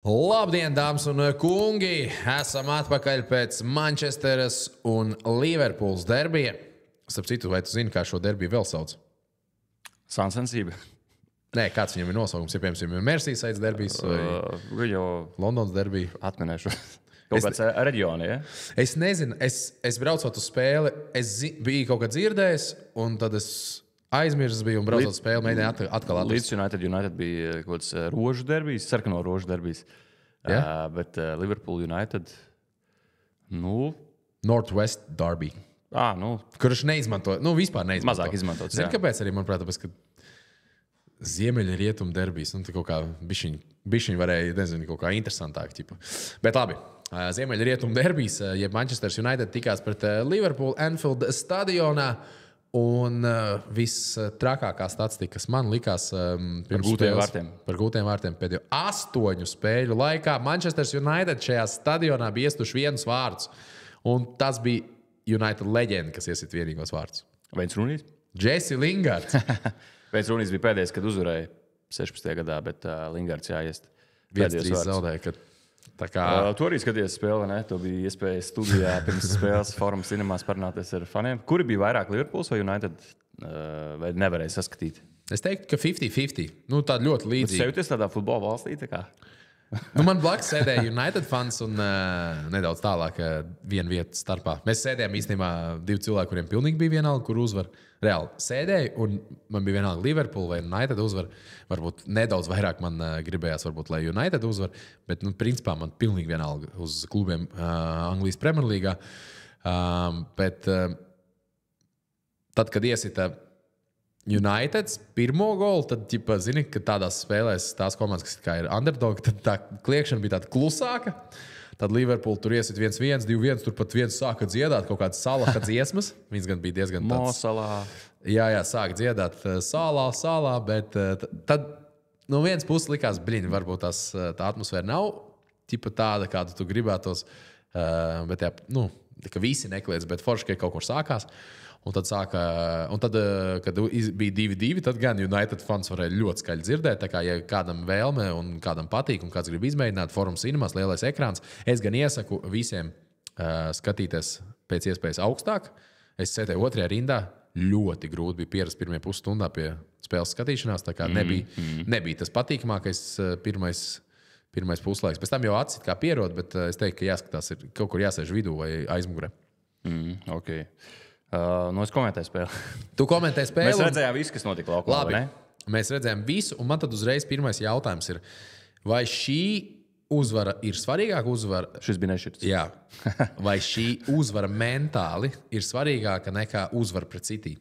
Labdien, dāmas un kungi! Esam atpakaļ pēc Manchesteras un Liverpools derbija. Starp citu, vai tu zini, kā šo derbiju vēl sauc? Sāncensība. Nē, kāds viņam ir nosaukums? Ja, piemēram, ir Merseyside derbijs vai Londonas derbija? Atminēšu. Kaut kāds reģioni, ja? Es nezinu, es braucot uz spēli, biju kaut kā dzirdējis, un tad es aizmirsu biju un braucot uz spēli, mēģināju atkal atrast. Līdz United bija kaut kāds rožu derbijs, sarkano rožu derbijs. Yeah? Bet Liverpool United, Northwest Derby. Kurš neizmanto, vispār neizmanto. Mazāk izmantots, Zini, kāpēc arī, manuprāt, tāpēc, ka ziemeļa rietumu derbijas, kaut kā bišķiņ varēja, nezinu, kaut kā interesantāk. Ķipa. Bet labi, ziemeļa rietumu derbijas, jeb Manchester United tikās pret Liverpool Anfield stadionā. Un viss trakākā statistika, kas man likās par gūtiem vārtiem pēdējo 8 spēļu laikā, Manchester United šajā stadionā bija iestuši vienus vārdus. Un tas bija United leģenda, kas iesit vienīgos vārdus. Veins Runijs? Jesse Lingards. Veins Runijs bija pēdējais, kad uzvarēja 16. gadā, bet Lingards jāiest. 1-3 zaudēja, Tu arī skaties spēli, ne? Tu bija iespēja studijā pirms spēles Forum Cinemās parunāties ar faniem. Kuri bija vairāk Liverpools vai United? Vai nevarēja saskatīt? Es teiktu, ka 50-50. Tāda ļoti līdzīga. Jūs jūties tādā futbola valstī? Tā kā? Man blakus sēdēja United fans un nedaudz tālāk viena vieta starpā. Mēs sēdējām īstenībā 2 cilvēki, kuriem pilnīgi bija vienalga, kur uzvar. Reāli sēdēju, un man bija vienalga Liverpool vai United uzvar. Varbūt nedaudz vairāk man gribējās, lai United uzvar, bet principā man pilnīgi vienalga uz klubiem Anglijas Premjerlīgā. Bet tad, kad iesita United pirmo golu, tad, zini, ka tādās spēlēs tās komandas, kas ir underdog, tad tā kliekšana bija tāda klusāka. Tad Liverpool tur iesit 1-1, 2-1, tur pat viens sāka dziedāt kaut kādas salaha dziesmas. Viņas gan bija diezgan tāds... Mosalā. Jā, sāka dziedāt salā, bet tad no vienas puses likās, varbūt tā atmosfēra nav tāda, kādu tu gribētos. Bet jā, ka visi nekliedz, bet forši, ka kaut kur sākās. Un tad, kad bija 2-2, tad gan United fans varēja ļoti skaļi dzirdēt. Tā kā, ja kādam vēlme un kādam patīk, un kāds grib izmēģināt Forum Cinemās, lielais ekrāns, es gan iesaku visiem skatīties pēc iespējas augstāk. Es sēdēju 2. rindā. Ļoti grūti bija pierast pirmajā pusstundā pie spēles skatīšanās. Tā kā nebija tas patīkamākais pirmais puslaiks. Pēc tam jau acis kā pierod, bet es teiktu, ka jāskatās, ir kaut kur jāsēž vidū vai aizmugurē. Okay. Es komentēju spēli. Tu komentēji spēli. Mēs redzējām visu, kas notika laukumā. Labi, mēs redzējām visu, un man tad uzreiz pirmais jautājums ir, vai šī uzvara ir svarīgāka uzvara? Šis bija nešķirts. Jā. Vai šī uzvara mentāli ir svarīgāka nekā uzvara pret City?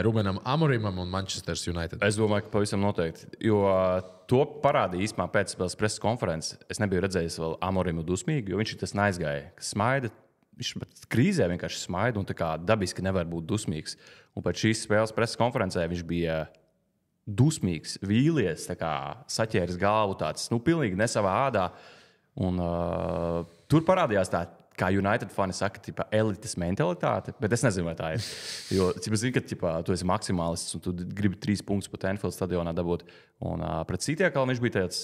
Rubenam Amorimam un Manchester United. Es domāju, ka pavisam noteikti. Jo to parādīja īstenībā pēc spēles preses konferences. Es nebiju redzējis vēl Amorimu dusmīgi, jo viņš ir tas neaizgāja, kas smaida. Viņš krīzē vienkārši smaida un tā kā dabiski nevar būt dusmīgs. Un pēc šīs spēles preses konferencē viņš bija dusmīgs, vīlies, tā kā saķēris galvu tāds, pilnīgi ne savā ādā. Un tur parādījās tā, kā United fani saka, elites mentalitāte, bet es nezinu, vai tā ir. Jo, zinu, ka tu esi maksimālists un tu gribi 3 punktus pat Anfield stadionā dabūt. Un pret City viņš bija tāds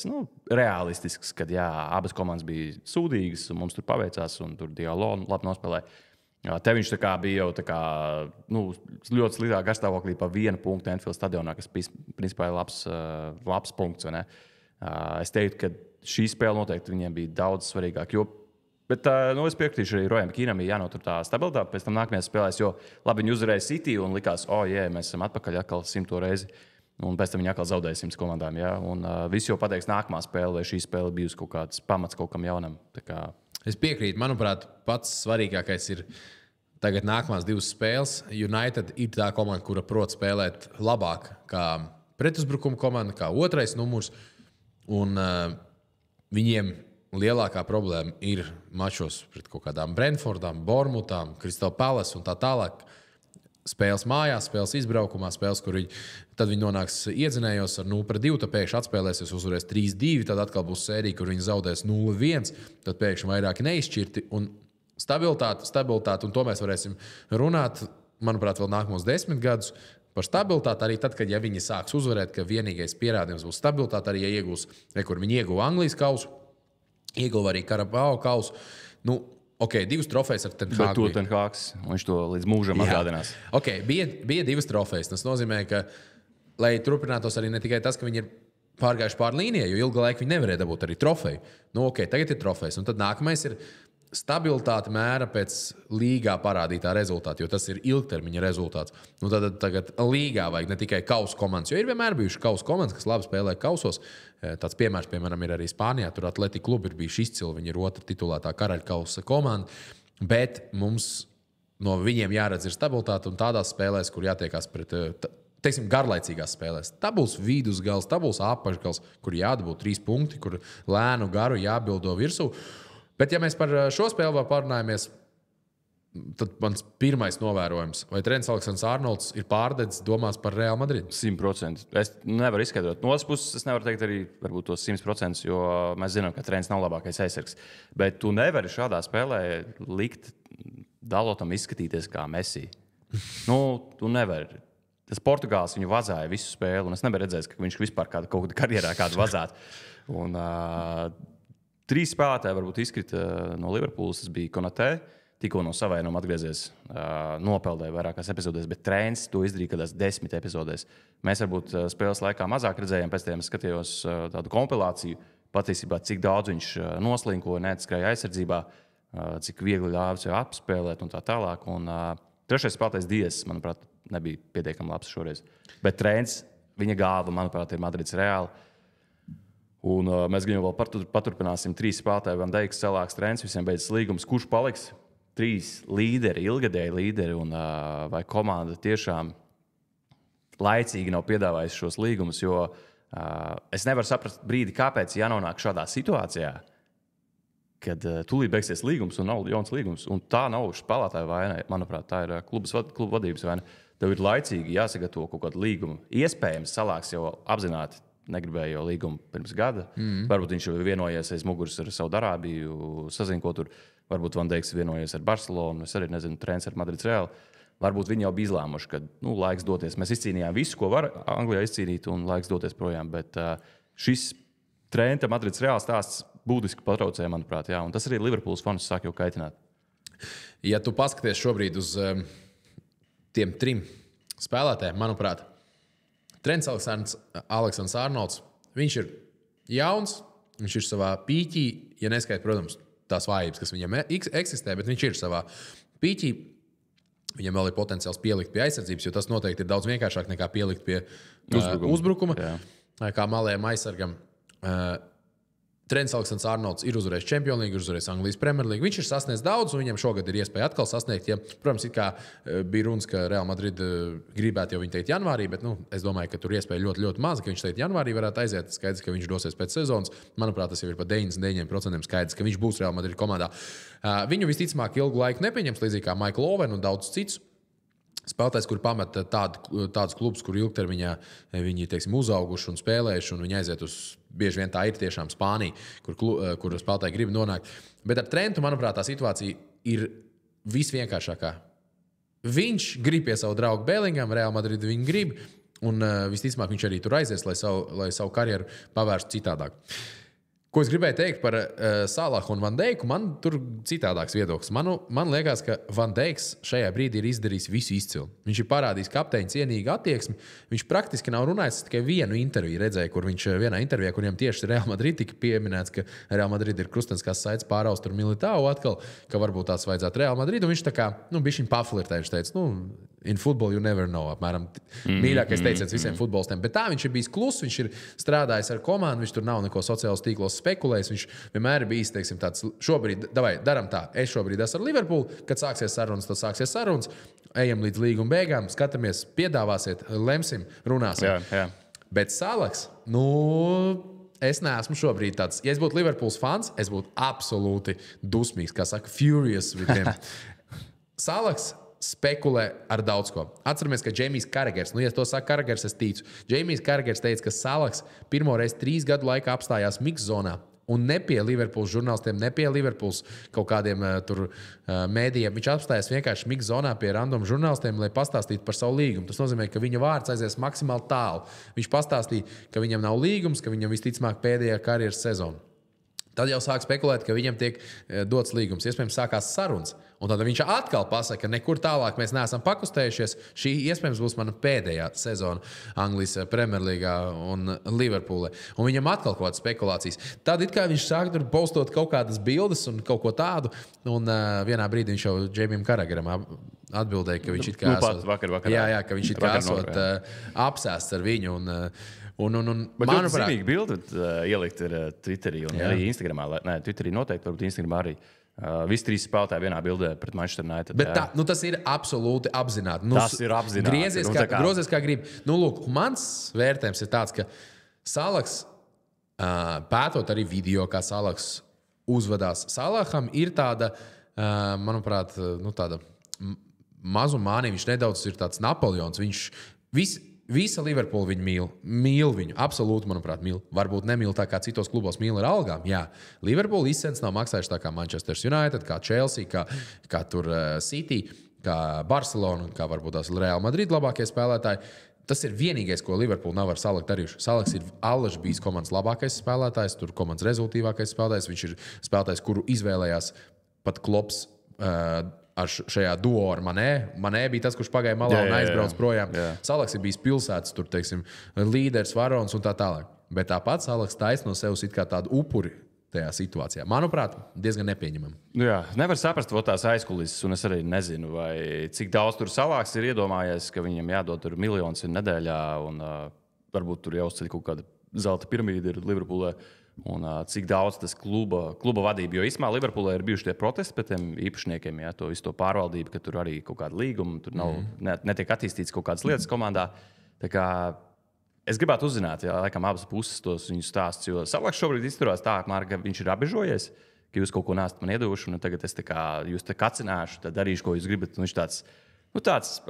realistisks, kad abas komandas bija sūdīgas un mums tur paveicās un tur Diallo labi nospēlēja. Te viņš bija jau ļoti sliktā garstāvoklī pa 1 punktu Anfield stadionā, kas principā ir labs punkts. Es teiktu, ka šī spēle noteikti viņiem bija daudz svarīgāk. Bet es piekritīšu arī Rojam Kīnam, ir jānotur tā stabilitāte. Pēc tam nākamajās spēlēs, jo labi viņi uzvarēja City un likās, mēs esam atpakaļ atkal 100 reizi. Un pēc tam viņi atkal zaudēja 100 komandām. Ja? Un visi jau pateiks nākamā spēle, vai šī spēle bijusi kaut kāds pamats kaut kam jaunam. Es piekrītu. Manuprāt, pats svarīgākais ir tagad nākamās 2 spēles. United ir tā komanda, kura prot spēlēt labāk kā pretuzbrukuma komanda, kā 2. numurs. Un viņiem lielākā problēma ir mačos pret kaut kādām Brentfordām, Bournemouthām, Crystal Palace un tā tālāk. Spēles mājās, spēles izbraukumā, spēles, kur viņi nonāks iedzinējos ar 0-2, tad pēkšņi atspēlēsies, uzvarēs 3-2, tad atkal būs sērija, kur viņi zaudēs 0-1, tad pēkšņi vairāki neizšķirti. Un stabilitāte, un to mēs varēsim runāt, manuprāt, vēl nākamos 10 gadus. par stabilitāti. Arī tad, kad viņi sāks uzvarēt, ka vienīgais pierādījums būs stabilitāte, arī ja iegūs, kur viņi ieguva Anglijas kausu, ieguva arī Karabao kausu. Nu, ok, 2 trofejas ar Ten Hāgu. Bet to Ten Hāgs, viņš to līdz mūžam atgādinās. Ok, bija 2 trofejas. Tas nozīmē, ka, lai turpinātos arī ne tikai tas, ka viņi ir pārgājuši pār līnijai, jo ilgu laiku viņi nevarēja dabūt arī trofeju. Nu, ok, tagad ir trofejas. Un tad nākamais ir stabilitāte mēra pēc līgā parādītā rezultāta, jo tas ir ilgtermiņa rezultāts. Nu, tad tagad līgā vajag ne tikai kausu komandas, jo ir vienmēr bijuši kausu komandas, kas labi spēlē kausos. Tāds piemērs, piemēram, ir arī Spānijā. Tur Atletico klubi ir bijuši izcili. Viņi ir otra titulētā karaļkausa komanda. Bet mums no viņiem jāredz ir stabilitāte un tādās spēlēs, kur jātiekās pret teiksim, garlaicīgās spēlēs. Tā būs vidusgals, tā būs apakšgals, kur jādabūt 3 punkti, kur lēnu garu jābildo virsū. Bet, ja mēs par šo spēli vēl parunājamies, tad mans pirmais novērojums, vai treneris Aleksandrs Arnolds ir pārdedzis domās par Real Madrid? 100%. Es nevaru izskaidrot. No otras puses, es nevaru teikt arī tos 100%, jo mēs zinām, ka treneris nav labākais aizsargs. Bet tu nevari šādā spēlē likt Dalotam izskatīties kā Messi. Tu nevari. Tas Portugāls viņu vazāja visu spēli, un es nebiju redzējis, ka viņš vispār kaut kādā karjerā kādu vazātu. Un 3 spēlētāji varbūt izkrita no Liverpoolas. Tas bija Konatē, tikko no savainojuma atgriezies, nopeldēja vairākās epizodēs, bet treneris to izdarīja kādās 10 epizodēs. Mēs varbūt spēles laikā mazāk redzējām, pēc tam skatījos tādu kompilāciju, patiesībā cik daudz viņš noslinkoja, neatskrēja aizsardzībā, cik viegli ļāva sev apspēlēt un tā tālāk. Un 3. spēlētājs Dias, manuprāt, nebija pietiekami labs šoreiz. Bet treneris, viņa galva, manuprāt, ir Madrids Reāli. Un mēs gan jau vēl paturpināsim 3 spēlētāji, Van Dijks, Salāks, treneris, visiem beidzas līgums. Kurš paliks? 3 līderi, ilgadēji līderi, un vai komanda tiešām laicīgi nav piedāvājusi šos līgumus, jo es nevaru saprast brīdi, kāpēc jānonāk šādā situācijā, kad tūlīt beigsies līgums un nav jauns līgums. Un tā nav spēlētāja vaina. Manuprāt, tā ir kluba vadības vaina. Tev ir laicīgi jāsagatavo kaut kādu līgumu. Iespējams, Salāks jau apzināti negribēja jau līgumu pirms gada. Varbūt viņš jau vienojies aiz muguras ar Saudārābiju, sazina, ko tur. Varbūt Van Dijks vienojies ar Barcelonu. Es arī nezinu, treneris ar Madrids Reāli. Varbūt viņi jau bija izlēmuši, ka laiks doties. Mēs izcīnījām visu, ko var Anglijā izcīnīt, un laiks doties projām. Bet šis treneris Madrids Reāli stāsts būtiski patraucēja, manuprāt. Jā. Un tas arī Liverpools fanus sāk jau kaitināt. Ja tu paskaties šobrīd uz tiem 3 spēlētājiem, manuprāt, treneris Aleksandrs Arnolds, viņš ir jauns, viņš ir savā pīķī, ja neskaita, protams, tās vājības, kas viņam eksistē, bet viņš ir savā pīķī. Viņam vēl ir potenciāls pielikt pie aizsardzības, jo tas noteikti ir daudz vienkāršāk nekā pielikt pie uzbrukuma. Kā malējam aizsargam. Treneris Aleksandrs Arnolds ir uzvarējis Champions League, uzvarējis Anglijas Premier League. Viņš ir sasniedzis daudz, un viņam šogad ir iespēja atkal sasniegt. Ja, protams, bija runas, ka Real Madrid gribētu jau viņu teikt janvārī, bet es domāju, ka tur iespēja ļoti, ļoti maz, ka viņš teikt janvārī varētu aiziet. Skaidrs, ka viņš dosies pēc sezonas. Manuprāt, tas jau ir par 99% skaidrs, ka viņš būs Real Madrid komandā. Viņu visticamāk ilgu laiku nepieņems, līdzīgi kā Michael Owen un daudz citus. Spēlētājs, kur pamet tādus klubus, kur ilgtermiņā viņi uzauguši un spēlējuši, un viņi aiziet uz bieži vien tā ir tiešām Spānija, kur spēlētāji grib nonākt. Bet ar Trentu, manuprāt, tā situācija ir visvienkāršākā. Viņš grib pie savu draugu Bellingam, Real Madrid viņu grib, un visticamāk viņš arī tur aizies, lai savu karjeru pavērstu citādāk. Ko es gribēju teikt par Salahu un Van Dijku, man tur citādāks viedoklis. Man liekas, ka Van Dijks šajā brīdī ir izdarījis visu izcilu. Viņš ir parādījis kapteiņa cienīgu attieksmi. Viņš praktiski nav runājis, tikai vienu interviju redzēju, kur viņš vienā intervijā, kuriem tieši Real Madrid tika pieminēts, ka Real Madrid ir krusteniskās saites pāraust tur Militāu atkal, ka varbūt tās vajadzētu Real Madrid. Un viņš tā kā, bišķiņ paflirtēja, viņš teica, in football you never know, apmēram mīļākais teiciens visiem futbolistiem. Bet tā viņš ir bijis kluss, viņš ir strādājis ar komandu, viņš tur nav neko sociālos tīklos spekulējis. Viņš vienmēr ir bijis, teiksim, tāds, šobrīd, daram tā, es šobrīd esmu ar Liverpoolu, kad sāksies sarunas, tad sāksies sarunas, ejam līdz līguma beigām, skatāmies, piedāvāsiet, lemsim, runāsim. Jā. Bet Salaks, es neesmu šobrīd tāds, ja es būtu Liverpools fans, es būtu absolūti dusmīgs, kā saka, furious with him. Salaks spekulē ar daudz ko. Atceramies, ka Džeimijs Karagers, ja to saka Karagers, es ticu. Džeimijs Karagers teica, ka Salaks pirmo reizi 3 gadu laikā apstājās mix zonā Un ne pie Liverpools žurnālistiem, ne pie Liverpools kaut kādiem mēdījiem. Viņš apstājas vienkārši mix zonā pie random žurnālistiem, lai pastāstītu par savu līgumu. Tas nozīmē, ka viņa vārds aizies maksimāli tālu. Viņš pastāstīja, ka viņam nav līgums, ka viņam visticamāk pēdējā karjeras sezona. Tad jau sāk spekulēt, ka viņam tiek dots līgums. Iespējams, sākās sarunas. Un tad viņš atkal pasaka, ka nekur tālāk mēs neesam pakustējušies. Šī iespējams būs mana pēdējā sezona Anglijas Premjerlīgā un Liverpoolē. Un viņam atkal kaut kādas spekulācijas. Tad it kā viņš sāk tur postot kaut kādas bildes un kaut ko tādu. Un vienā brīdī viņš jau Džeimijam Karagaram atbildēja, ka viņš it kā ka viņš it kā esot apsēsts ar viņu. Bet manuprāt, zīmīgi bildi ielikt ir Twitterī un arī Instagramā. Nē, Twitterī noteikti, varbūt Instagramā arī. Visi trīs spēlētāji vienā bildē pret Manchester United. Bet tas ir absolūti apzināti. Tas ir apzināti. Grozies kā grib. Lūk, mans vērtējums ir tāds, ka Salahs, pētot arī video, kā Salahs uzvedās, Salaham ir tāda, manuprāt, tāda mazumānija. Viņš nedaudz ir tāds Napoleons. Visa Liverpoola viņu mīl. Mīl viņu. Absolūti, manuprāt, mīl. Varbūt nemīl tā kā citos klubos mīl ar algām. Jā, Liverpoola izcens nav maksājuši tā kā Manchester United, kā Chelsea, kā tur City, kā Barcelona, kā varbūt tās Real Madrid labākie spēlētāji. Tas ir vienīgais, ko Liverpoola nav ar Salahu darījuši. Salahs ir allaž bijis komandas labākais spēlētājs, tur komandas rezultīvākais spēlētājs. Viņš ir spēlētājs, kuru izvēlējās pat Klops ar šajā duo ar Manē. Manē bija tas, kurš pagāja malā un aizbrauc projām. Salahs ir bijis pilsētas, tur, teiksim, līderis, varons un tā tālāk. Bet tāpat Salahs taisno sev it kā tādu upuri tajā situācijā. Manuprāt, diezgan nepieņemami. Jā, nevar saprast tās aizkulises, un es arī nezinu, vai cik daudz tur Salahs ir iedomājies, ka viņam jādod tur miljonus nedēļā, un varbūt tur jāuzceļ kaut kāda zelta piramīda ir Liverpoolē. Un cik daudz tas kluba vadība. Jo īstenībā Liverpoolē ir bijuši tie protesti pret tiem īpašniekiem, to visu to pārvaldību, ka tur arī kaut kāda līguma, tur nav, netiek attīstīts kaut kādas lietas komandā. Tā kā es gribētu uzzināt, laikam abas puses tos viņu stāstus, jo Salahs šobrīd izturās tā, ka viņš ir apbežojies, ka jūs kaut ko neesat man iedevuši, un tagad es jūs te kacināšu, tad darīšu, ko jūs gribat. Un viņš tāds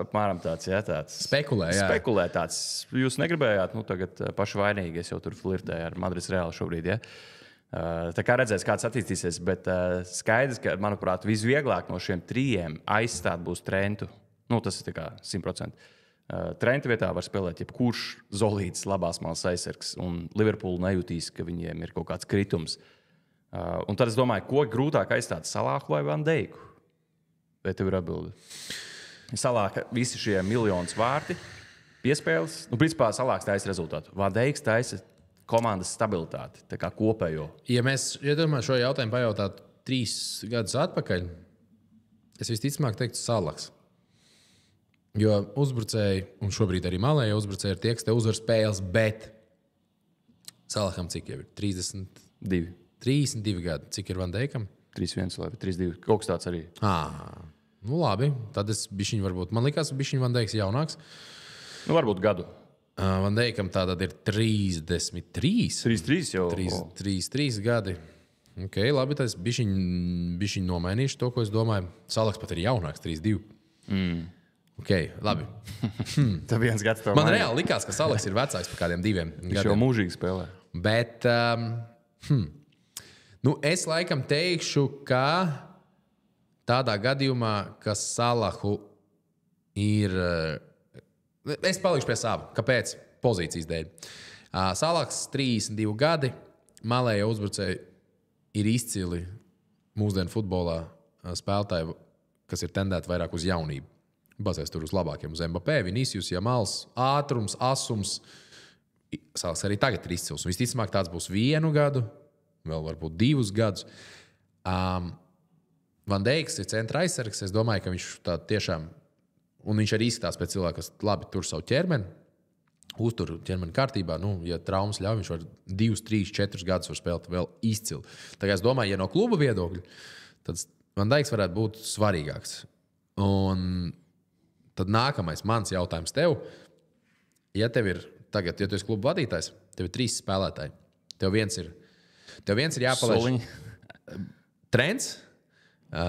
apmēram tāds, tāds spekulē tāds. Jūs negribējāt, tagad paši vainīgi. Es jau tur flirtēju ar Madrides Reāli šobrīd. Ja? Tā kā redzēs, kāds attīstīsies. Bet skaidrs, ka, manuprāt, visvieglāk no šiem trijiem aizstāt būs Trentu. Tas ir 100%. Trenta vietā var spēlēt jebkurš Zolīts, labās malas aizsargs. Un Liverpool nejūtīs, ka viņiem ir kaut kāds kritums. Un tad es domāju, ko grūtāk aizstāt, Salahu vai Van Dijku? Vai tev ir atbildi? Salāka visi šie miljonus vārti, piespēles. Principā Salāks taisa rezultātu. Van Dijks taisa komandas stabilitāti, tā kā kopējo. Ja mēs šo jautājumu pajautātu 3 gadus atpakaļ, es visticamāk teiktu Salāks. Jo uzbrucēji, un šobrīd arī malēji uzbrucēji ir tie, kas te uzvar spēles, bet Salākam cik jau ir? 32 gadi. Cik ir Van Dijkam? 3-1 vai 3-2. Kaut kas tāds arī. Labi, tad es bišķiņ varbūt. Man likās, ka bišķiņ Van Dijks jaunāks. Varbūt gadu. Van Dijkam tātad ir 33. 33 jau. 33 gadi. Ok, labi, tad es bišķiņ nomainīšu to, ko es domāju. Salahs pat ir jaunāks, 32. Ok, labi. Tā viens gads tev man reāli likās, ka Salahs ir vecāks par kādiem 2 gadiem. Viņš jau mūžīgi spēlē. Bet es laikam teikšu, ka tādā gadījumā, ka Salahu ir. Es palikšu pie sava. Kāpēc? Pozīcijas dēļ. Salahs 32 gadi, malēja uzbrucēji ir izcili mūsdienu futbolā spēlētāji, kas ir tendēti vairāk uz jaunību. Bazēs tur uz labākiem, uz Mbappé, Vinicius, Jamals, ātrums, asums. Salahs arī tagad ir izcils. Visticamāk, tāds būs 1 gadu, vēl varbūt 2 gadus. Van Dijks ir centra aizsargs. Es domāju, ka viņš tā tiešām, un viņš arī izskatās pēc cilvēka, kas labi tur savu ķermeni, uztur ķermeni kārtībā. Ja traumas ļauj, viņš var 2, 3, 4 gadus var spēlēt vēl izcili. Tā kā es domāju, ja no kluba viedokļa, tad Van Dijks varētu būt svarīgāks. Un tad nākamais mans jautājums tev. Ja tev ir tagad, ja tu esi kluba vadītājs, tev ir 3 spēlētāji. Tev viens ir jāpalaiž Trents,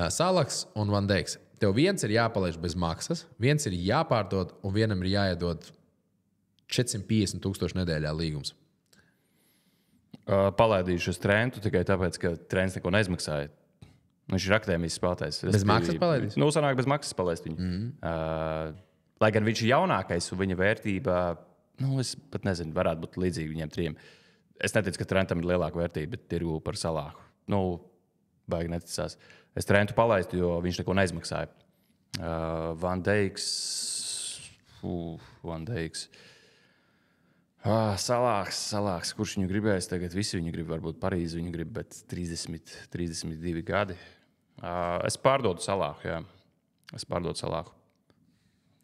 Salahs un Van Dijks. Tev viens ir jāpalaiž bez maksas, viens ir jāpārdod un vienam ir jāiedod 450,000 nedēļā līgums. Palaidīšu uz Trentu tikai tāpēc, ka Trents neko neizmaksāja. Viņš ir akadēmijas spēlētājs. Bez maksas palaidīs? Nu, sanāk bez maksas palaist viņu. Lai gan viņš ir jaunākais un viņa vērtība, es pat nezinu, varētu būt līdzīga viņiem trim. Es neticu, ka Trentam ir lielāka vērtība, bet tirgu par Salāhu. Baigi neticās. Es Trentu palaistu, jo viņš neko neizmaksāja. Van Dijks. Salāhs, kurš viņu gribēs tagad? Visi viņu grib, varbūt Parīzi viņu grib, bet 32 gadi. Es pārdodu Salāhu, jā.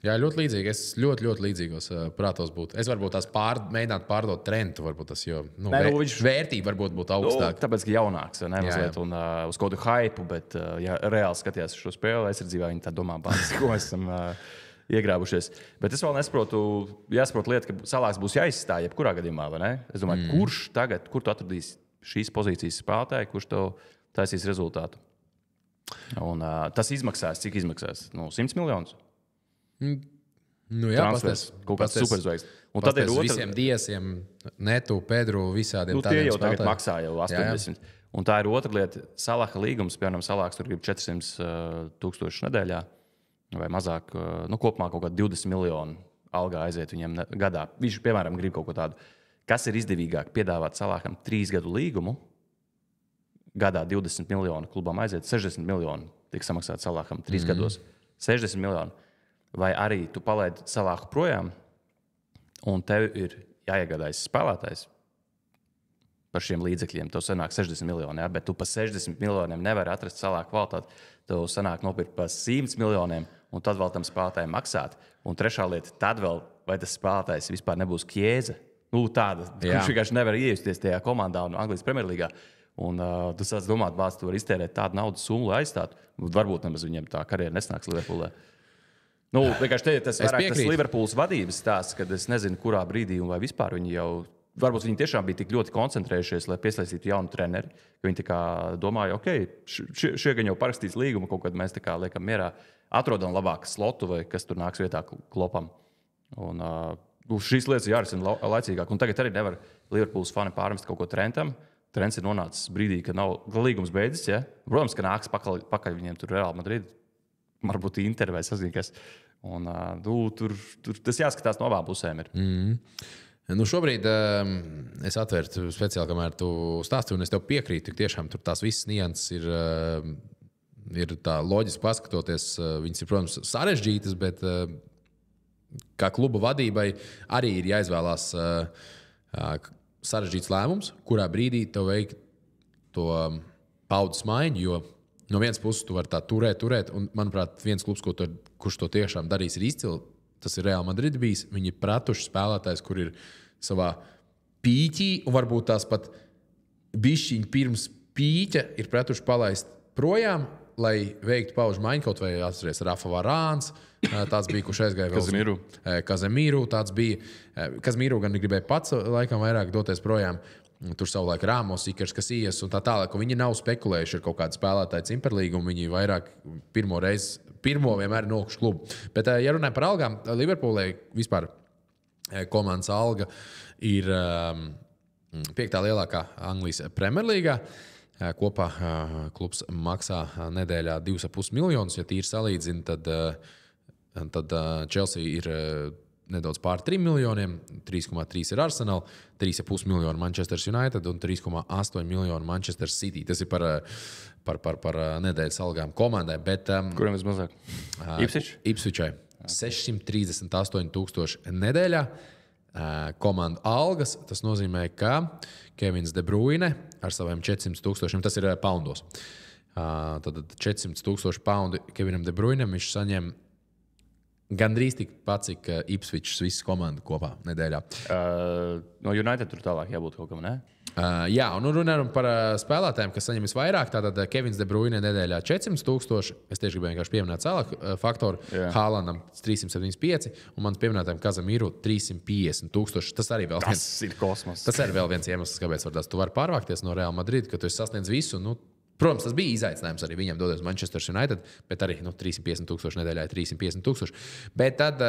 Jā, ļoti līdzīgi. Es ļoti līdzīgos prātos būtu. Es varbūt tās mēģinātu pārdot Trentu, varbūt tas, jo vērtība varbūt būtu augstāka. Tāpēc, ka jaunāks, nemazliet un uz kaut kādu hypu, bet, ja reāli skatījās šo spēli, aizsardzībā viņi tā domā, ko mēs esam iegrābušies. Bet es vēl jāsaprot lieta, ka Salāhs būs jāizstāj jebkurā gadījumā, vai ne? Es domāju, kur tu atradīsi šīs pozīcijas spēlētāju, kurš tev taisīs rezultātu? Un tas izmaksās, cik izmaksās? 100 miljonus? Transfers, kaut kāds superzvaigznes. Un tad ir visiem Diasiem, Netu, Pedru, visādiem tādiem. Tie jau tagad maksā jau 80. Jā. Un tā ir otra lieta. Salāha līgums, piemēram, Salāhs tur grib 400,000 nedēļā vai mazāk. Kopumā kaut kā 20 miljonu algā aiziet viņiem gadā. Viņš, piemēram, grib kaut ko tādu. Kas ir izdevīgāk? Piedāvāt Salāham 3 gadu līgumu. Gadā 20 miljonu klubam aiziet, 60 miljoni tiek samaksāt Salāham 3 gados. 60 miljoni. Vai arī tu palaidi Salāhu projām, un tev ir jāiegādājas spēlētājs par šiem līdzekļiem. Tev sanāk 60 miljoni, bet tu pa 60 miljoniem nevari atrast Salāhu kvalitāti. Tev sanāk nopirkt pa 100 miljoniem, un tad vēl tam spēlētājiem maksāt. Un trešā lieta, tad vēl, vai tas spēlētājs vispār nebūs Chiesa. Tāda, kurš vienkārši nevar iejusties tajā komandā un Anglijas Premjerlīgā. Un tu sāc domāt, bāc, tu vari iztērēt tādu naudas summu, lai aizstātu. Varbūt nemaz viņam tā karjera nesnāks Liverpoolē. Vienkārši tas vairāk tas Liverpools vadības stāsts, kad es nezinu, kurā brīdī un vai vispār viņi jau, varbūt viņi tiešām bija tik ļoti koncentrējušies, lai piesaistītu jaunu treneri, ka viņi tā kā domāja, šie gan jau parakstīts līgumu, kaut kad mēs tā kā liekam mierā, atrodam labāku slotu vai kas tur nāks vietā Klopam. Un šīs lietas jārisina laicīgāk. Un tagad arī nevar Liverpools fani pārmest kaut ko Trentam. Trents ir nonācis brīdī, kad nav līgums beidzis, ja? Protams, ka nāks pakaļ viņiem tur Real Madrid. Varbūt Inter vai sazina, kas. Un tur tas jāskatās no abām pusēm. Šobrīd es atvērtu speciāli, kamēr tu stāsti, un es tev piekrītu. Tiešām tur tās visas nianses ir tā loģiski paskatoties. Viņas ir, protams, sarežģītas, bet kā kluba vadībai arī ir jāizvēlās sarežģīts lēmums, kurā brīdī tev veikt to paudzes maiņu, jo no vienas puses, tu vari tā turēt, un, manuprāt, viens klubs, kurš to tiešām darīs, ir izcili. Tas ir Real Madrid bijis. Viņi ir pratuši spēlētājs, kur ir savā pīķī, un varbūt tās pat bišķiņi pirms pīķa ir pratuši palaist projām, lai veiktu paužu maiņu, kaut vai atceries Rafa Varāns. Tāds bija, kurš aizgāja vēl Kazemīru. Tāds bija. Kazemīru gan gribēja pats laikam vairāk doties projām. Tur savulaik Rāmos, Ikars, Kasijas un tā tālāk. Viņi nav spekulējuši ar kaut kādu spēlētāju Cimperlīgumu. Viņi vairāk pirmo vienmēr ir nolikuši klubu. Bet, ja runājam par algām, Liverpoolē vispār komandas alga ir 5. lielākā Anglijas Premjerlīgā. Kopā klubs maksā nedēļā 2,5 miljonus. Ja tīri salīdzina, tad Chelsea ir nedaudz pār 3 miljoniem, 3,3 ir Arsenal, 3,5 miljonu Manchester United un 3,8 miljonu Manchester City. Tas ir par nedēļas algām komandai. Kuriem vismazāk? Ipsvičai 638,000 nedēļā. Komandu algas, tas nozīmē, ka Kevins De Bruyne ar saviem 400,000, tas ir poundos. Tad 400,000 poundu Kevinam De Bruynem viņš saņem gandrīz tikpat, cik Ipsvičs visas komanda kopā nedēļā. No United tur tālāk jābūt kaut kam, ne? Jā, un runājam par spēlētājiem, kas saņem visvairāk. Tātad Kevins De Bruyne nedēļā 400,000. Es tieši gribēju vienkārši pieminēt cēlāku faktoru. Haalandam 375 un mans pieminētājiem Kazemīru 350,000. Tas arī vēl ir kosmos. Tas arī vēl viens iemesls, kāpēc tu vari pārvākties no Real Madrid, ka tu esi sasniedz visu. Protams, tas bija izaicinājums arī viņam doties Manchester United, bet arī 350,000 nedēļā ir 350,000. Bet tad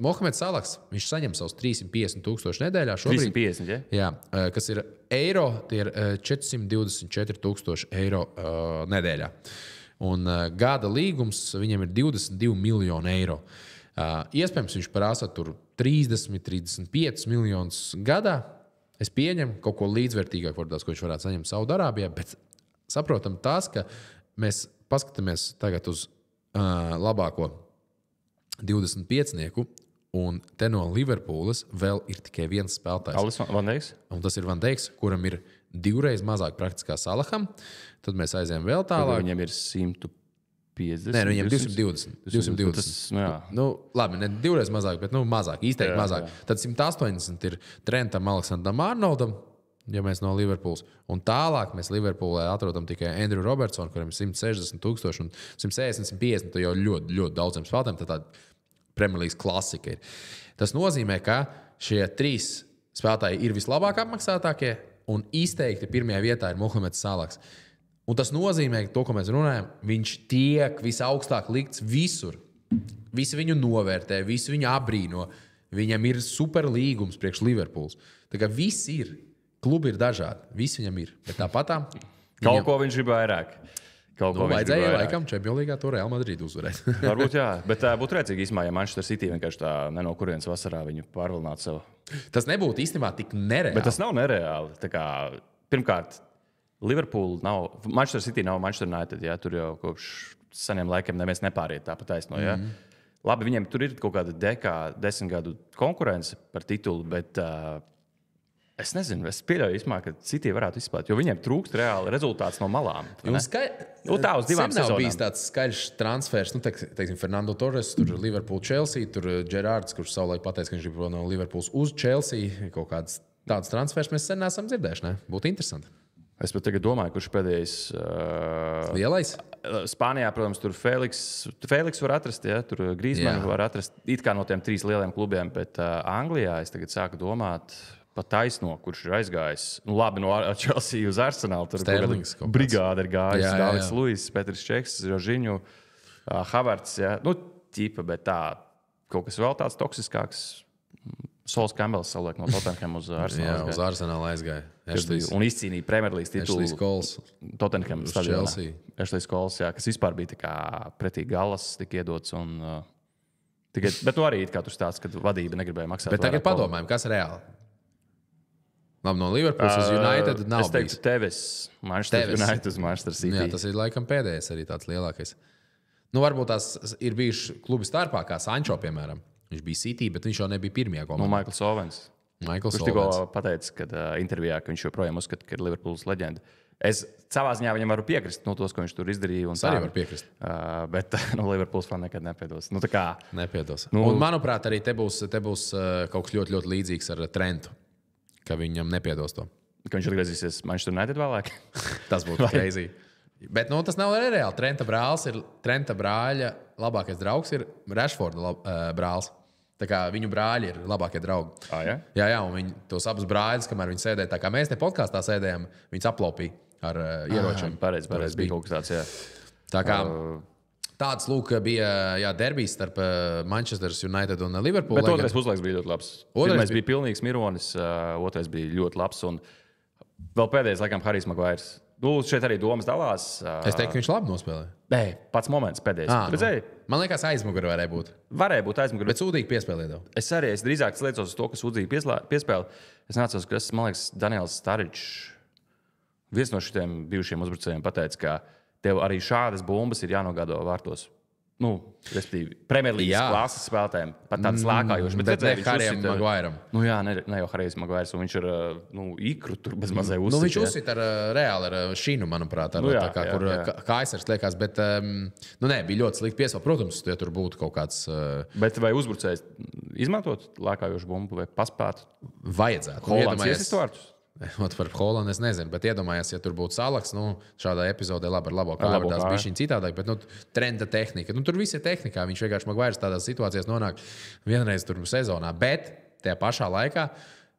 Mohameds Salaks, viņš saņem savus 350,000 nedēļā šobrīd. 350, ja? Jā, kas ir eiro, tie ir 424,000 eiro nedēļā. Un gada līgums viņam ir 22 miljoni eiro. Iespējams, viņš prasa tur 30, 35 miljonus gadā. Es pieņemu kaut ko līdzvērtīgāk, ko viņš varētu saņemt Saudarābijā, bet saprotam tas, ka mēs paskatāmies tagad uz labāko 25-nieku, un te no Liverpoolas vēl ir tikai viens spēlētājs. Alis Van Dijks? Un tas ir Van Dijks, kuram ir 2 reizes mazāk praktiskā Salaham. Tad mēs aizējām vēl tālāk. Viņam ir 150. Nē, viņam 220. 220. Tas, Labi, ne 2 reizes mazāk, bet mazāk, izteikti mazāk. Tad 180 ir Trentam Aleksandram Arnoldam, ja mēs no Liverpools. Un tālāk mēs Liverpoolē atrodam tikai Andrew Robertsonu, kuram ir 160,000 un 160, 150. Tad jau ļoti, ļoti daudziem spēlētājiem tāda Premjerlīgas klasika ir. Tas nozīmē, ka šie 3 spēlētāji ir vislabāk apmaksātākie un izteikti pirmajā vietā ir Mohameds Salaks. Un tas nozīmē, ka to, ko mēs runājam, viņš tiek visaugstāk likts visur. Visi viņu novērtē, visi viņu abrīno. Viņam ir super līgums priekš Liverpools. Tā kā viss ir. Klubi ir dažādi. Visi viņam ir. Bet tāpatām. Kaut ko viņš grib vairāk. Vajadzēja laikam Champions League to Real Madrid uzvarēt. Varbūt jā, bet būtu rēcīgi īstenībā, ja Manchester City vienkārši tā ne no kurienes vasarā viņu pārvilinātu sev. Tas nebūtu īstenībā tik nereāli. Bet tas nav nereāli. Tā kā, pirmkārt, Liverpool nav, Manchester City nav Manchester United, ja? Tur jau kopš seniem laikiem neviens nepāriet tāpat taisno. Ja? Labi, viņiem tur ir kaut kāda 10 gadu konkurence par titulu, bet es nezinu, es pieļauju īstenībā, ka City varētu izspēlēt, jo viņiem trūkst reāli rezultāts no malām. Tā uz 2 sezonām. Nav bijis tāds skaļš transfers, teiksim, Fernando Torres, tur Liverpool, Chelsea, tur Gerards, kurš savulaik pateica, ka viņš grib no Liverpools uz Chelsea. Kaut kāds tāds transfers mēs sen neesam dzirdējuši, ne? Būtu interesanti. Es pat tagad domāju, kurš pēdējais... Lielais? Spānijā, protams, tur Feliks var atrast, ja? Tur Griezmann var atrast, it kā no tiem 3 lieliem klubiem, bet Anglijā es tagad sāku domāt... Pat taisno, kurš ir aizgājis. Labi, no Chelsea uz Arsenalu. Tur brigāde ir gājis. Dāvis Luis, Petrs Čeks, Žožiņu, Havertz. Ja. Ķipa, bet tā kaut kas vēl tāds toksiskāks. Sols Campbells savulaik no Tottenham uz Arsenalu. Jā, uz Arsenalu aizgāja. Un izcīnīja Premjerlīgas titulu. Ashley Coles. Tottenham stadionā. Ashley Coles, jā, kas vispār bija tā kā pretī Gallas tika iedots. Un, bet arī kā tur stāsts, kad vadība negribēja maksāt. Bet tagad padomājam, kas reāli? Labi, no Liverpools uz United nav bijis. Es teiktu, Tevis, Manchester United uz Manchester City. Jā, tas ir laikam pēdējais arī tāds lielākais. Varbūt tās ir bijuši klubi starpā, kā Sancho, piemēram. Viņš bija City, bet viņš jau nebija pirmajā komandā. Michaels Owens. Viņš tikko pateica, kad intervijā, ka viņš joprojām uzskata, ka ir Liverpools leģenda. Es savā ziņā viņam varu piekrist no tos, ko viņš tur izdarīja. Es arī varu piekrist. Bet Liverpools fan nekad nepiedos. Nepiedos. Un, manuprāt, arī te būs kaut kas ļoti, ļoti līdzīgs ar Trentu. Ka viņam nepiedos to. Ka viņš atgriezīsies Manchester United vēlāk? Tas būtu crazy. Bet tas nav reāli. Trenta brāļa labākais draugs ir Rashforda brālis. Tā kā viņu brāļi ir labākie draugi. Ja? Jā, un viņi tos abus brāļus, kamēr viņi sēdēja, tā kā mēs te podkāstā sēdējām, viņus aplaupīja ar ieročiem. Pareizi, bija kaut kas tāds, jā. Tā kā tāds, bija derbijs starp Manchester United un Liverpool. Bet otrais puslaiks bija ļoti labs. Pirmais bija pilnīgs mironis, otrais bija ļoti labs. Un vēl pēdējais, laikam, Harijs Maguires. Šeit arī domas dalās. Es teiktu, ka viņš labi nospēlēja. Nē, pats moments pēdējais. Man liekas, aizmugurē varēja būt. Varēja būt aizmugurē. Bet sūdīgi piespēlēja. Es drīzāk liecos uz to, ka sūdīgi piespēlē. Es nācos, ka man liekas, Daniels Staričs, viens no šiem bijušiem uzbrucējiem, pateica, ka tev arī šādas bumbas ir jānogādo vārtos. Respektīvi, Premjerlīgas klases spēlētājiem. Pat tāds lākājošs. Bet ne Harijam Maguiram. Jā, ne jau Harijs Maguires. Viņš ir ikru tur bez mazai uzsita. Viņš uzsita reāli ar šīnu, manuprāt. Kur Kaisers liekas. Bet bija ļoti slikti piespēlēt. Protams, ja tur būtu kaut kāds... Bet vai uzbrucējs izmantot lākājošu bumbu vai paspēt? Vajadzētu. Holands iesit vārtus? Par Holandu es nezinu, bet iedomājieties, ja tur būtu Salaks, šādā epizodē labi ar labo kāju, tās bija šī citādāk, bet trenda tehnika. Tur viss ir tehnikā, viņš vienkārši Maguires tādās situācijās nonāk vienreiz tur sezonā, bet tajā pašā laikā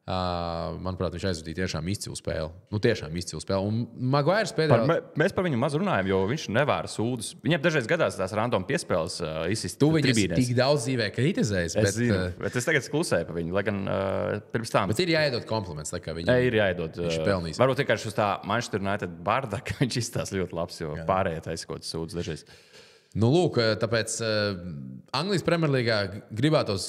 Manuprāt, viņš aizvadīja tiešām izcilu spēli. Tiešām izcilu spēli. Un Maguires pēdējā... Mēs par viņu maz runājam, jo viņš nevēra sūdus. Viņam dažreiz gadās tās random piespēles izsist tribīnēs. Tik daudz dzīvē kritizējis. Bet es tagad klusēju par viņu, lai gan pirms tam. Bet ir jāiedod kompliments, lai kā viņam ir jāiedod. Viņš pelnīs. Varbūt vienkārši uz tā Manchester United barda, ka viņš izstās ļoti labs, jo pārējie taisa kaut kāds sūdus dažreiz. Lūk, tāpēc Anglijas Premjerlīgā gribētos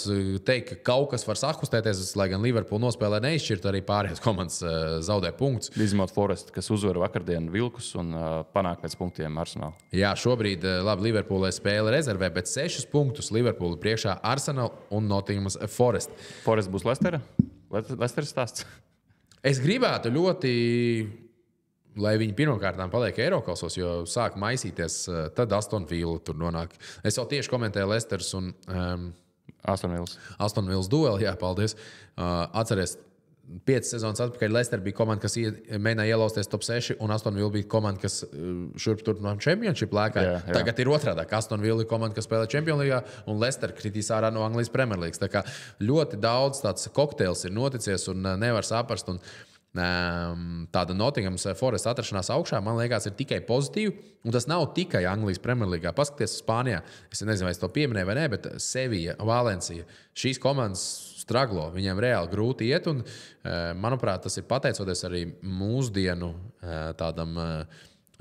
teikt, ka kaut kas var sakustēties, lai gan Liverpool nospēlē neizšķirtu, arī pārējās komandas zaudē punktus. Izņemot Forest, kas uzvara vakardien Vilkus un panāk pēc punktiem Arsenal. Jā, šobrīd labi Liverpoolē spēle rezervē, bet 6 punktus Liverpool priekšā Arsenal un Nottingham Forest. Forest būs Leicester? Leicester stāsts? Es gribētu ļoti... lai viņi pirmkārt paliek Eiropasos, jo sāk maisīties, tad Aston Villa tur nonāk. Es jau tieši komentēju Leicesters un Aston Villas dueli. Jā, paldies. Atceries, 5 sezonas atpakaļ Leicester bija komanda, kas mēģināja ielausties top 6, un Aston Villa bija komanda, kas šurp tur no Championship lēkāja. Tagad ir otrādi. Aston Villa ir komanda, kas spēlē Champions League, un Leicester kritīs ārā no Anglijas Premjerlīgas. Tā kā ļoti daudz tāds kokteils ir noticies un nevar saprast. Un tāda Nottingham Forest atrašanās augšā, man liekas, ir tikai pozitīva. Un tas nav tikai Anglijas Premjerlīgā. Paskaties, Spānijā, es nezinu, vai es to pieminēju vai nē, bet Sevilla, Valencija, šīs komandas straglo. Viņiem reāli grūti iet. Un, manuprāt, tas ir pateicoties arī mūsdienu tādam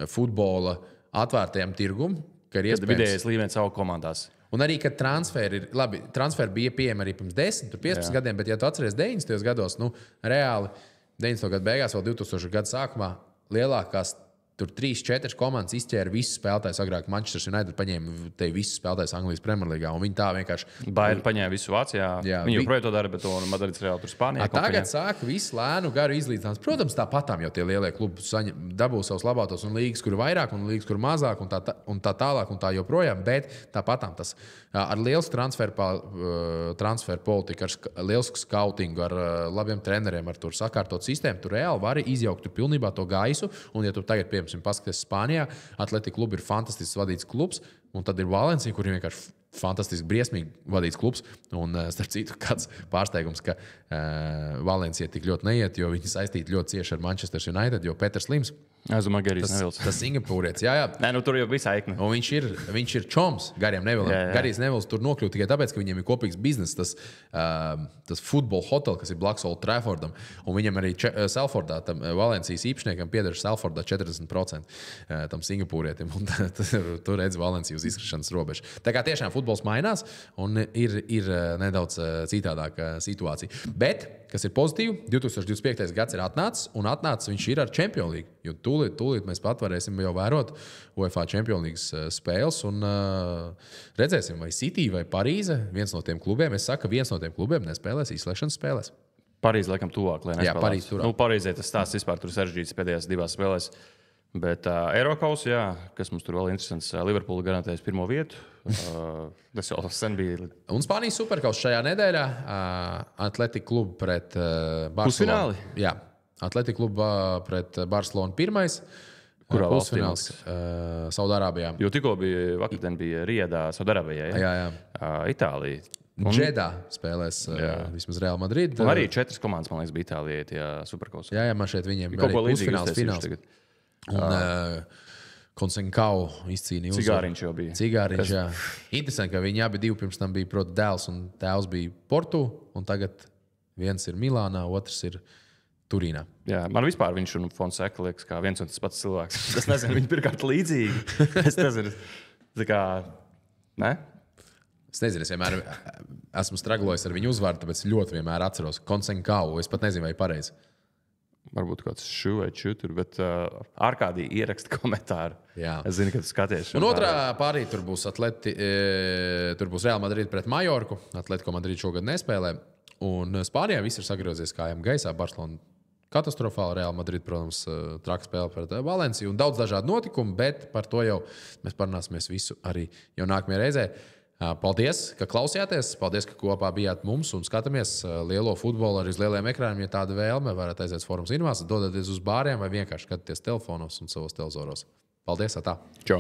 futbola atvērtajam tirgum, ka ir iespējams vidējais līmenis savu komandās. Un arī, kad transferi bija pieejami arī pirms 10, 15 gadiem, bet, ja tu atceries 90. gados, reāli 90. gadu beigās, vēl 2000. gadu sākumā, lielākās 3-4 komandas izķēra visus spēlētājus. Agrāk Manchester United paņēma te visus spēlētājus Anglijas Premjerlīgā, un viņi tā vienkārši... Bayern paņēma visu Vācijā. Viņi joprojām to dara, bet Madrids Real tur Spānijā. Tagad sāk visu lēnu garu izlīdzināt. Protams, tāpatām jau tie lielie klubi dabū savus labātos un līgas, kur vairāk, un līgas, kur mazāk, un tā tālāk, un tā joprojām. Bet tāpatām tas ar lielu transferu politiku, ar lielu skautingu, ar labiem treneriem, ar tur sakārtot sistēmu, tur reāli vari izjaukt pilnībā to gaisu. Un, ja tu tagad, piemēram, paskaties Spānijā, Atletico klubi ir fantastisks vadīts klubs, un tad ir Valencija, kur ir vienkārši fantastiski briesmīgi vadīts klubs. Un, starp citu, kāds pārsteigums, ka Valencija tik ļoti neiet, jo viņi saistīti ļoti cieši ar Manchester United, jo Peters Lims. Es domāju, Garijs Nevils. Tas Singapūrietis, jā. Nē, tur jau bija saikne. Un viņš ir čoms Garijam Nevilam. Garijs Nevils tur nokļūt tikai tāpēc, ka viņiem ir kopīgs biznes, tas futbola hotel, kas ir blakus Old Traffordam. Un viņam arī Salfordā, tam Valencijas īpašniekam pieder Salfordā 40% tam Singapūrietim. Un tur redz Valenciju uz izkrišanas robežu. Tā kā tiešām futbols mainās un ir nedaudz citādāka situācija. Bet, kas ir pozitīvi, 2025. gads ir atnācis viņš ir ar Champions League. Jo tūlīt mēs pat varēsim jau vērot UEFA Champions League spēles un redzēsim, vai City vai Parīze, viens no tiem klubiem, viens no tiem klubiem nespēlēs izslēgšanas spēlēs. Parīze laikam tuvāk, lai nespēlēs. Jā, Parīze turāk. Parīzē tas stāsts vispār tur sarežģīts pēdējās 2 spēlēs. Bet Eiropaus, kas mums tur vēl interesants, Liverpoola garantējas 1. vietu. Tas jau sen bija. Un Spānijas superkaus šajā nedēļā Atletico klubu pret Barcelonu. Pusfināli? Jā, Atletico klubu pret Barcelonu 1. Kurā pusfināls? Saudārābijā. Jo tikko vakardien bija Riedā, Saudārābijā. Jā. Itālija. Džedā spēlēs vismaz Real Madrid. Un arī 4 komandas, man liekas, bija Itālijai tajā superkausā. Jā, man šeit viņiem bija arī pusfināls. Un Konsenkau izcīnīja. Cigāriņš jau bija. Cigāriņš, jā. Interesanti, ka viņi abi pirms tam bija, proti, dēls un tēvs bija Portu, un tagad viens ir Milānā, otrs ir Turīnā. Jā, man vispār viņš un Fonseca liekas kā viens un tas pats cilvēks. Es nezinu, viņi pirmkārt līdzīgi. Es nezinu, tā kā, ne? Es nezinu, es vienmēr esmu straglojis ar viņu uzvārdu, tāpēc ļoti vienmēr atceros Konsenkau. Es pat nezinu, vai pareizi. Varbūt kāds šū vai čutru, bet ārkārtīgi ieraksta komentāru. Jā. Es zinu, ka tu skaties. Un otrā pārī tur būs Real Madrid pret Majorku. Atletico Madrid šogad nespēlē. Un Spānijā viss ir sagrozies kājām gaisā. Barcelona katastrofāli, Real Madrid, protams, traka spēle pret Valenciju. Un daudz dažādu notikumu, bet par to jau mēs parunāsimies visu arī jau nākamajā reizē. Paldies, ka klausījāties. Paldies, ka kopā bijāt mums un skatāmies lielo futbolu arī uz lieliem ekrāniem. Ja tāda vēlme, varat aiziet Forums Invās, dodaties uz bāriem vai vienkārši skatīties telefonos un savos televizoros. Paldies! Tā! Čau!